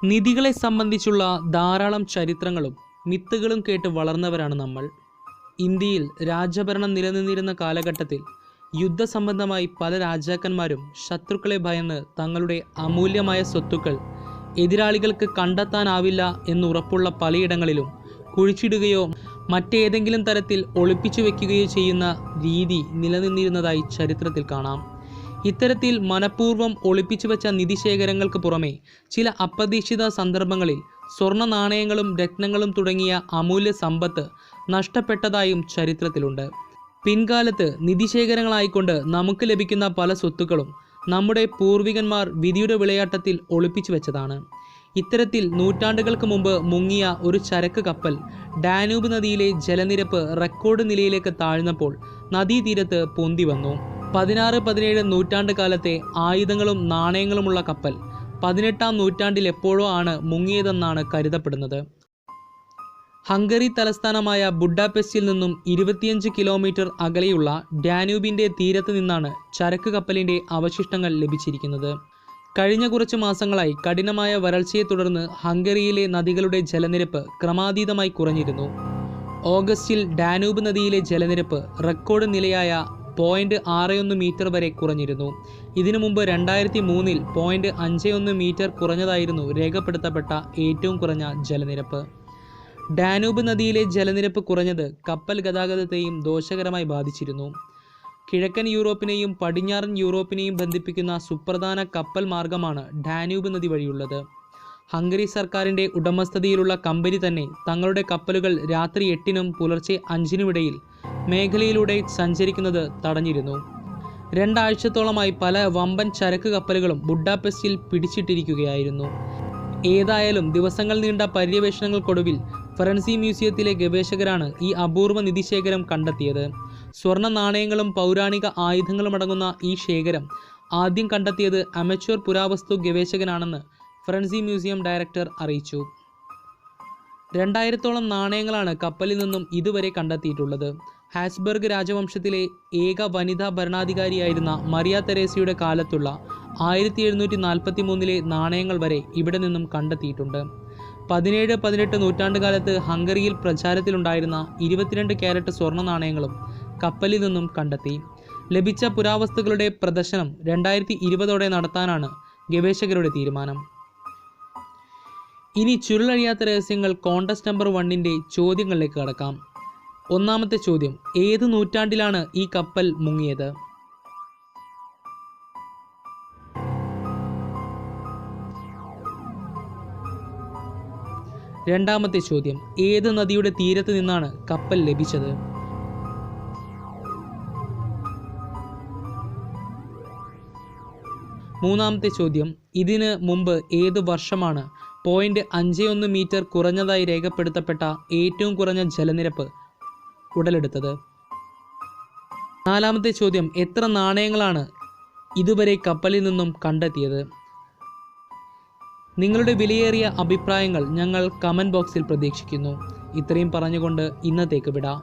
നിധികളെ സംബന്ധിച്ചുള്ള ധാരാളം ചരിത്രങ്ങളും മിത്തുകളും കേട്ട് വളർന്നവരാണ് നമ്മൾ. ഇന്ത്യയിൽ രാജഭരണം നിലനിന്നിരുന്ന കാലഘട്ടത്തിൽ യുദ്ധസംബന്ധമായി പല രാജാക്കന്മാരും ശത്രുക്കളെ ഭയന്ന് തങ്ങളുടെ അമൂല്യമായ സ്വത്തുക്കൾ എതിരാളികൾക്ക് കണ്ടെത്താനാവില്ല എന്നുറപ്പുള്ള പലയിടങ്ങളിലും കുഴിച്ചിടുകയോ മറ്റേതെങ്കിലും തരത്തിൽ ഒളിപ്പിച്ചു വെക്കുകയോ ചെയ്യുന്ന രീതി നിലനിന്നിരുന്നതായി ചരിത്രത്തിൽ കാണാം. ഇത്തരത്തിൽ മനഃപൂർവ്വം ഒളിപ്പിച്ചു വെച്ച നിധിശേഖരങ്ങൾക്ക് പുറമെ ചില അപ്രതീക്ഷിത സന്ദർഭങ്ങളിൽ സ്വർണ്ണ നാണയങ്ങളും രത്നങ്ങളും തുടങ്ങിയ അമൂല്യ സമ്പത്ത് നഷ്ടപ്പെട്ടതായും ചരിത്രത്തിലുണ്ട്. പിൻകാലത്ത് നിധിശേഖരങ്ങളായിക്കൊണ്ട് നമുക്ക് ലഭിക്കുന്ന പല സ്വത്തുക്കളും നമ്മുടെ പൂർവികന്മാർ വിധിയുടെ വിളയാട്ടത്തിൽ ഒളിപ്പിച്ചു വെച്ചതാണ്. ഇത്തരത്തിൽ നൂറ്റാണ്ടുകൾക്ക് മുമ്പ് മുങ്ങിയ ഒരു ചരക്ക് കപ്പൽ ഡാനൂബ് നദിയിലെ ജലനിരപ്പ് റെക്കോർഡ് നിലയിലേക്ക് താഴ്ന്നപ്പോൾ നദീതീരത്ത് പൊന്തി വന്നു. 16-17 നൂറ്റാണ്ട് കാലത്തെ ആയുധങ്ങളും നാണയങ്ങളുമുള്ള കപ്പൽ 18-ാം നൂറ്റാണ്ടിൽ എപ്പോഴോ ആണ് മുങ്ങിയതെന്നാണ് കരുതപ്പെടുന്നത്. ഹംഗറി തലസ്ഥാനമായ ബുഡാപെസ്റ്റിൽ നിന്നും 25 കിലോമീറ്റർ അകലെയുള്ള ഡാനൂബിൻ്റെ തീരത്ത് നിന്നാണ് ചരക്ക് കപ്പലിൻ്റെ അവശിഷ്ടങ്ങൾ ലഭിച്ചിരിക്കുന്നത്. കഴിഞ്ഞ കുറച്ച് മാസങ്ങളായി കഠിനമായ വരൾച്ചയെ തുടർന്ന് ഹംഗറിയിലെ നദികളുടെ ജലനിരപ്പ് ക്രമാതീതമായി കുറഞ്ഞിരുന്നു. ഓഗസ്റ്റിൽ ഡാനൂബ് നദിയിലെ ജലനിരപ്പ് റെക്കോർഡ് നിലയായ 0.61 മീറ്റർ വരെ കുറഞ്ഞിരുന്നു. ഇതിനു മുമ്പ് 2003-ൽ 0.51 മീറ്റർ കുറഞ്ഞതായിരുന്നു രേഖപ്പെടുത്തപ്പെട്ട ഏറ്റവും കുറഞ്ഞ ജലനിരപ്പ്. ഡാനൂബ് നദിയിലെ ജലനിരപ്പ് കുറഞ്ഞത് കപ്പൽ ഗതാഗതത്തെയും ദോഷകരമായി ബാധിച്ചിരുന്നു. കിഴക്കൻ യൂറോപ്പിനെയും പടിഞ്ഞാറൻ യൂറോപ്പിനെയും ബന്ധിപ്പിക്കുന്ന സുപ്രധാന കപ്പൽ മാർഗമാണ് ഡാനൂബ് നദി വഴിയുള്ളത്. ഹംഗറി സർക്കാരിൻ്റെ ഉടമസ്ഥതയിലുള്ള കമ്പനി തന്നെ തങ്ങളുടെ കപ്പലുകൾ രാത്രി 8-നും പുലർച്ചെ 5-നും ഇടയിൽ മേഖലയിലൂടെ സഞ്ചരിക്കുന്നത് തടഞ്ഞിരുന്നു. 2 ആഴ്ചത്തോളമായി പല വമ്പൻ ചരക്ക് കപ്പലുകളും ബുഡാപെസ്റ്റിൽ പിടിച്ചിട്ടിരിക്കുകയായിരുന്നു. ഏതായാലും ദിവസങ്ങൾ നീണ്ട പര്യവേഷണങ്ങൾക്കൊടുവിൽ ഫറൻസി മ്യൂസിയത്തിലെ ഗവേഷകരാണ് ഈ അപൂർവ നിധിശേഖരം കണ്ടെത്തിയത്. സ്വർണ്ണ നാണയങ്ങളും പൗരാണിക ആയുധങ്ങളും അടങ്ങുന്ന ഈ ശേഖരം ആദ്യം കണ്ടെത്തിയത് അമച്വർ പുരാവസ്തു ഗവേഷകനാണെന്ന് ഫറൻസി മ്യൂസിയം ഡയറക്ടർ അറിയിച്ചു. 2000-ഓളം നാണയങ്ങളാണ് കപ്പലിൽ നിന്നും ഇതുവരെ കണ്ടെത്തിയിട്ടുള്ളത്. ഹാസ്ബർഗ് രാജവംശത്തിലെ ഏക വനിതാ ഭരണാധികാരിയായിരുന്ന മറിയ തെരേസയുടെ കാലത്തുള്ള 1743-ലെ നാണയങ്ങൾ വരെ ഇവിടെ നിന്നും കണ്ടെത്തിയിട്ടുണ്ട്. 17-18 നൂറ്റാണ്ടുകാലത്ത് ഹംഗറിയിൽ പ്രചാരത്തിലുണ്ടായിരുന്ന 22 ക്യാരറ്റ് സ്വർണ്ണ നാണയങ്ങളും കപ്പലിൽ നിന്നും കണ്ടെത്തി. ലഭിച്ച പുരാവസ്തുക്കളുടെ പ്രദർശനം 2020ഓടെ നടത്താനാണ് ഗവേഷകരുടെ തീരുമാനം. ഇനി ചുരുളഴിയാത്ത രഹസ്യങ്ങൾ കോണ്ടസ്റ്റ് നമ്പർ 1-ൻ്റെ ചോദ്യങ്ങളിലേക്ക് കടക്കാം. ഒന്നാമത്തെ ചോദ്യം: ഏത് നൂറ്റാണ്ടിലാണ് ഈ കപ്പൽ മുങ്ങിയത്? രണ്ടാമത്തെ ചോദ്യം: ഏത് നദിയുടെ തീരത്ത് നിന്നാണ് കപ്പൽ ലഭിച്ചത്? മൂന്നാമത്തെ ചോദ്യം: ഇതിന് മുമ്പ് ഏത് വർഷമാണ് 0.51 മീറ്റർ കുറഞ്ഞതായി രേഖപ്പെടുത്തപ്പെട്ട ഏറ്റവും കുറഞ്ഞ ജലനിരപ്പ് ഉടലെടുത്തത്? നാലാമത്തെ ചോദ്യം: എത്ര നാണയങ്ങളാണ് ഇതുവരെ കപ്പലിൽ നിന്നും കണ്ടെത്തിയത്? നിങ്ങളുടെ വിലയേറിയ അഭിപ്രായങ്ങൾ ഞങ്ങൾ കമൻറ്റ് ബോക്സിൽ പ്രതീക്ഷിക്കുന്നു. ഇത്രയും പറഞ്ഞുകൊണ്ട് ഇന്നത്തേക്ക് വിടാം.